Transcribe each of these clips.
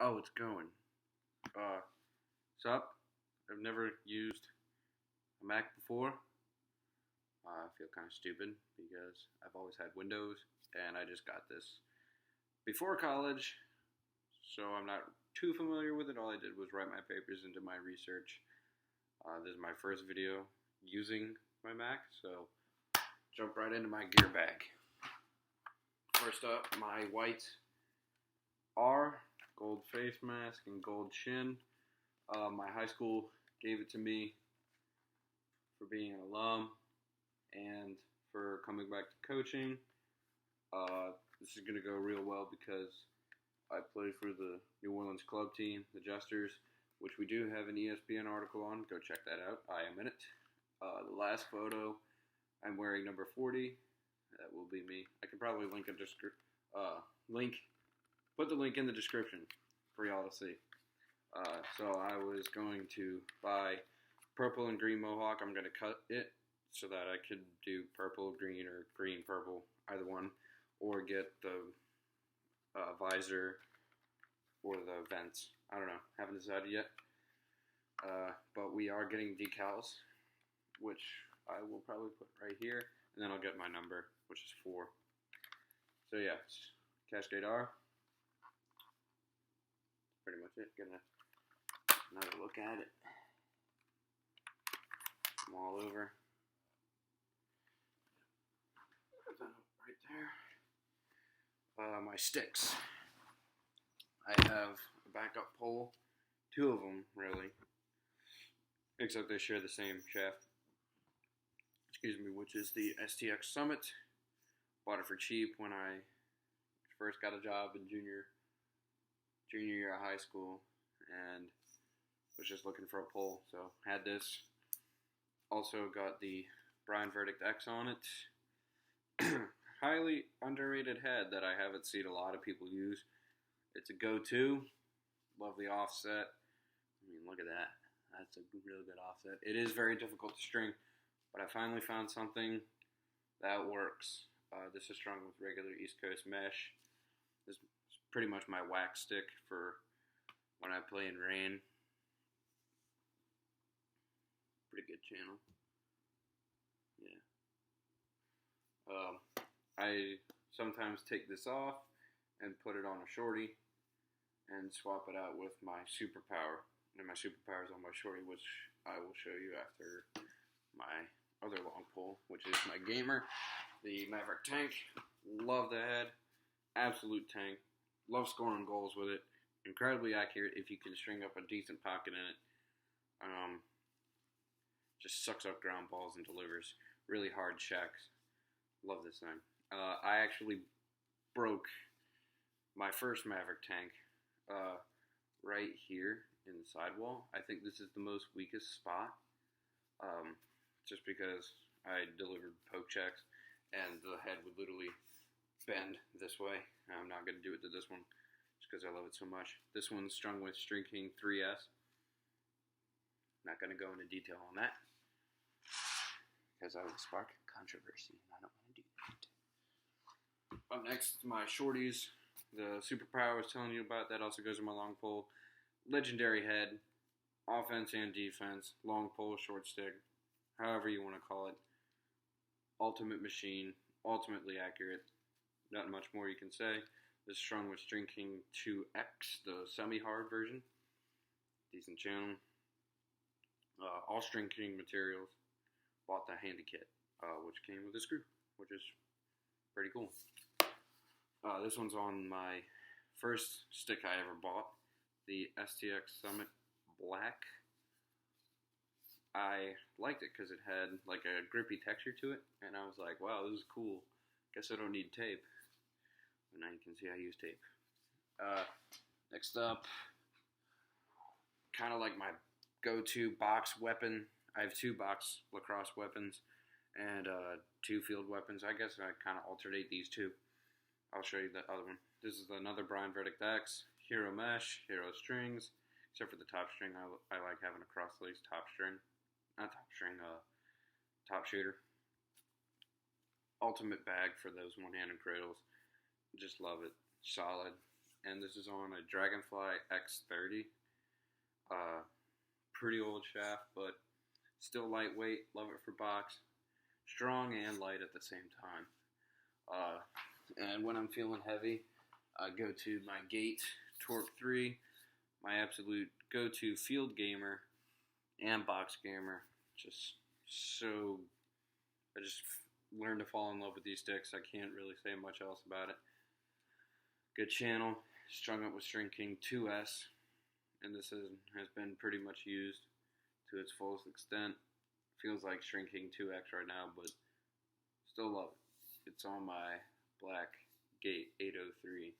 Oh, it's going. What's up? I've never used a Mac before. I feel kind of stupid because I've always had Windows and I just got this before college, so I'm not too familiar with it. All I did was write my papers and do my research. This is my first video using my Mac, so jump right into my gear bag. First up, my white R, gold face mask and gold chin. My high school gave it to me for being an alum and for coming back to coaching. This is going to go real well because I play for the New Orleans club team, the Jesters, which we do have an ESPN article on. Go check that out. I am in it. The last photo, I'm wearing number 40. That will be me. I can probably put the link in the description for y'all to see. So I was going to buy purple and green mohawk. I'm going to cut it so that I could do purple, green, or green, purple, either one, or get the visor or the vents. I don't know. Haven't decided yet. But we are getting decals, which I will probably put right here, and then I'll get my number, which is 4. So yeah, Cascade R. Pretty much it. Get another look at it. I'm all over. Put that right there. My sticks. I have a backup pole. 2 of them, really. Except they share the same shaft. Excuse me, which is the STX Summit. Bought it for cheap when I first got a job in junior year of high school, and was just looking for a pole, so had this. Also got the Brian Verdict X on it. Highly underrated head that I haven't seen a lot of people use. It's a go-to. Love the offset. I mean, look at that. That's a really good offset. It is very difficult to string, but I finally found something that works. This is strung with regular East Coast mesh. This is pretty much my wax stick for when I play in rain. Pretty good channel. Yeah. I sometimes take this off and put it on a shorty and swap it out with my superpower. And my superpower is on my shorty, which I will show you after my other long pole, which is my gamer, the Maverick Tank. Love the head. Absolute tank. Love scoring goals with it. Incredibly accurate if you can string up a decent pocket in it. Just sucks up ground balls and delivers really hard checks. Love this thing. I actually broke my first Maverick Tank right here in the sidewall. I think this is the most weakest spot, just because I delivered poke checks and the head would literally bend this way. I'm not going to do it to this one just because I love it so much. This one's strung with String King 3S. Not going to go into detail on that because I would spark controversy and I don't want to do that. Up next, my shorties. The superpower I was telling you about, that also goes in my long pole. Legendary head, offense and defense, long pole, short stick, however you want to call it. Ultimate machine, ultimately accurate. Not much more you can say. This is strung with String King 2X, the semi-hard version. Decent channel. All String King materials. Bought the handy kit, which came with a screw, which is pretty cool. This one's on my first stick I ever bought, the STX Summit Black. I liked it because it had like a grippy texture to it, and I was like, wow, this is cool. Guess I don't need tape. But now you can see I use tape. Next up, kind of like my go-to box weapon. I have 2 box lacrosse weapons and 2 field weapons. I guess I kind of alternate these 2. I'll show you the other one. This is another Brian Verdict X. Hero mesh, hero strings. Except for the top string, I like having a cross-lace top string. Not top string, top shooter. Ultimate bag for those one-handed cradles. Just love it. Solid. and this is on a Dragonfly X30. Pretty old shaft, but still lightweight. Love it for box. Strong and light at the same time. And when I'm feeling heavy, I go to my Gate Torque 3, my absolute go-to field gamer and box gamer. I just learned to fall in love with these sticks. I can't really say much else about it. Good channel, strung up with String King 2S, and this has been pretty much used to its fullest extent. Feels like String King 2X right now, but still love it. It's on my black Gate 803.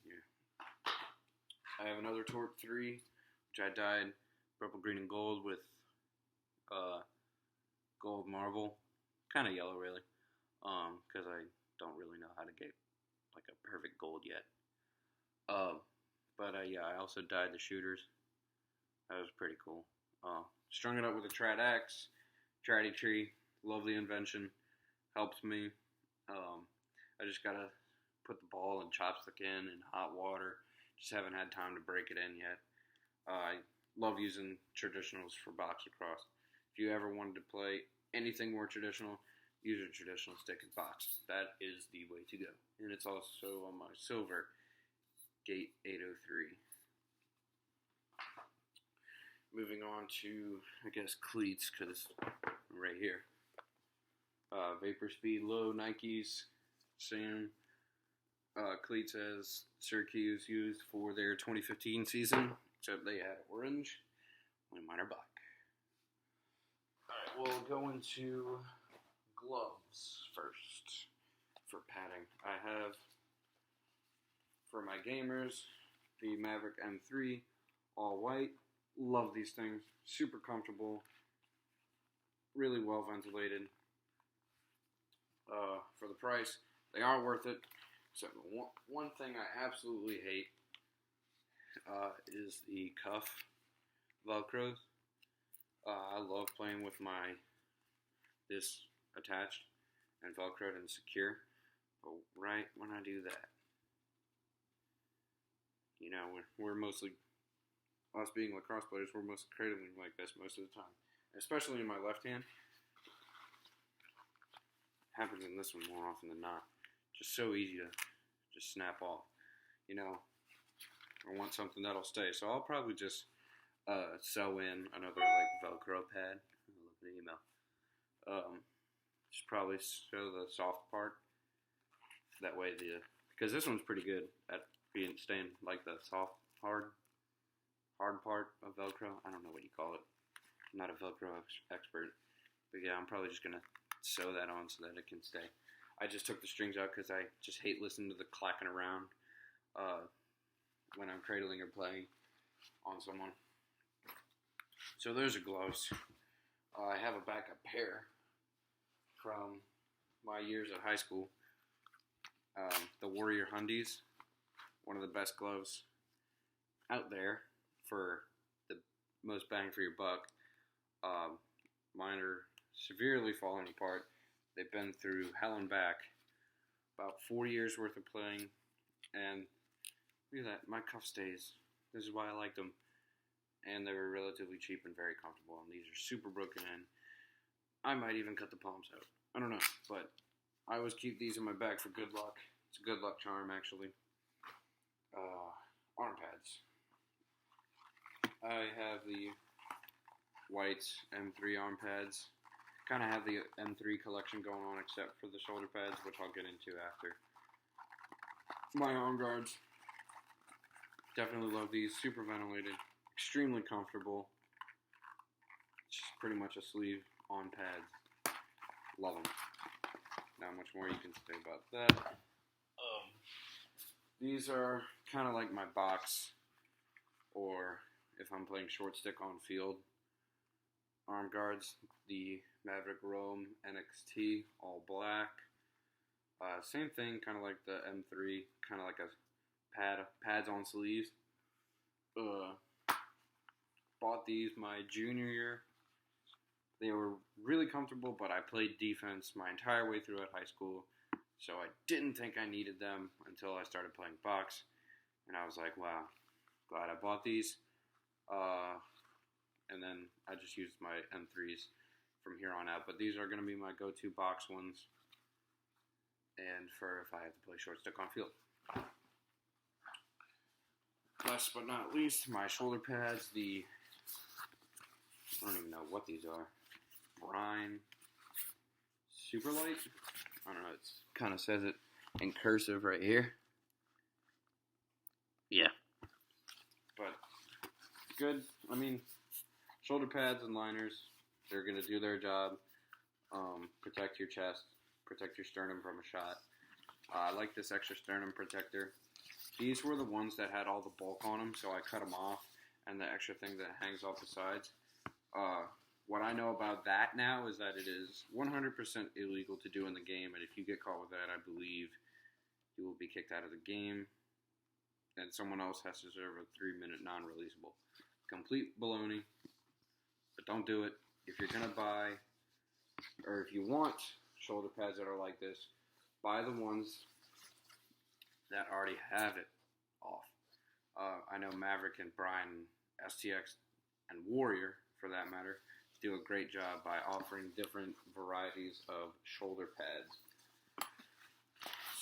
Yeah. I have another Torque 3, which I dyed purple, green, and gold with gold marble. Kind of yellow, really, because I don't really know how to get like a perfect gold yet. But yeah, I also dyed the shooters. That was pretty cool. Strung it up with a Trad X, Traddy Tree. Love the invention. Helps me. I just gotta put the ball and chopstick in hot water. Just haven't had time to break it in yet. I love using traditionals for box lacrosse. If you ever wanted to play anything more traditional, use a traditional stick and box. That is the way to go. And it's also on my silver Gate 803. Moving on to, I guess, cleats, because right here. Vapor Speed Low Nikes, same cleats as Syracuse used for their 2015 season, except they had orange, and mine are black. Alright, we'll go into gloves first for padding. I have, for my gamers, the Maverick M3, all white. Love these things. Super comfortable. Really well ventilated. For the price, they are worth it. Except one thing I absolutely hate is the cuff Velcros. I love playing with this attached and Velcroed and secure. But right when I do that, you know, we're mostly, us being lacrosse players, we're mostly cradling like this most of the time. Especially in my left hand. Happens in this one more often than not. Just so easy to just snap off. You know, I want something that'll stay. So I'll probably just sew in another like Velcro pad. I'll look at the email. Just probably sew the soft part. That way because this one's pretty good at staying like the soft, hard part of Velcro. I don't know what you call it. I'm not a Velcro expert. But yeah, I'm probably just going to sew that on so that it can stay. I just took the strings out because I just hate listening to the clacking around when I'm cradling or playing on someone. So those are gloves. I have a backup pair from my years at high school. The Warrior Hundies, one of the best gloves out there for the most bang for your buck. Mine are severely falling apart. They've been through hell and back. About 4 years worth of playing, and look at that, my cuff stays. This is why I liked them. And they were relatively cheap and very comfortable, and these are super broken in. I might even cut the palms out. I don't know, but I always keep these in my bag for good luck. It's a good luck charm, actually. Arm pads. I have the white M3 arm pads. Kind of have the M3 collection going on, except for the shoulder pads, which I'll get into after. My arm guards. Definitely love these. Super ventilated. Extremely comfortable. Just pretty much a sleeve on pads. Love them. Not much more you can say about that. These are kind of like my box, or if I'm playing short stick on field, arm guards. The Maverick Rome NXT, all black. Same thing, kind of like the M3, kind of like a pads on sleeves. Bought these my junior year. They were really comfortable, but I played defense my entire way through at high school, So I didn't think I needed them until I started playing box, and I was like, wow, glad I bought these. And then I just used my M3s from here on out. But these are going to be my go-to box ones, and for if I have to play short stick on field. Last but not least, my shoulder pads. I don't even know what these are. Brine Super Light. I don't know. It kind of says it in cursive right here. Yeah. But good. I mean, shoulder pads and liners, they're going to do their job. Protect your chest, protect your sternum from a shot. I like this extra sternum protector. These were the ones that had all the bulk on them, so I cut them off, and the extra thing that hangs off the sides. What I know about that now is that it is 100% illegal to do in the game, and if you get caught with that, I believe you will be kicked out of the game, and someone else has to serve a 3-minute non-releasable. Complete baloney, but don't do it. If you're going to buy, or if you want shoulder pads that are like this, buy the ones that already have it off. I know Maverick and Brian, STX, and Warrior, for that matter, do a great job by offering different varieties of shoulder pads.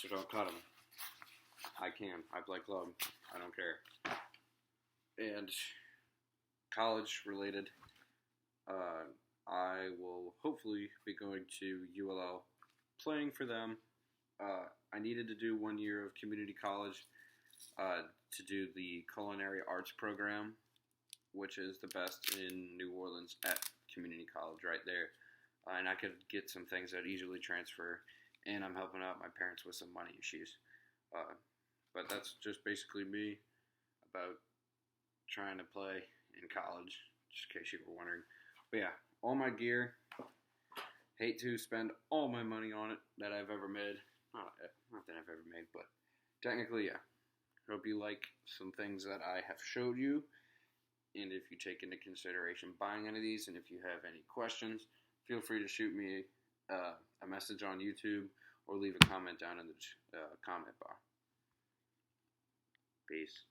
So don't cut them. I can. I play club. I don't care. And college related, I will hopefully be going to ULL playing for them. I needed to do 1 year of community college to do the culinary arts program, which is the best in New Orleans at community college right there. And I could get some things that easily transfer, and I'm helping out my parents with some money issues. But that's just basically me about trying to play in college, just in case you were wondering. But yeah, all my gear. Hate to spend all my money on it that I've ever made. Not that I've ever made, but technically, yeah. Hope you like some things that I have showed you. And if you take into consideration buying any of these, and if you have any questions, feel free to shoot me a message on YouTube or leave a comment down in the comment bar. Peace.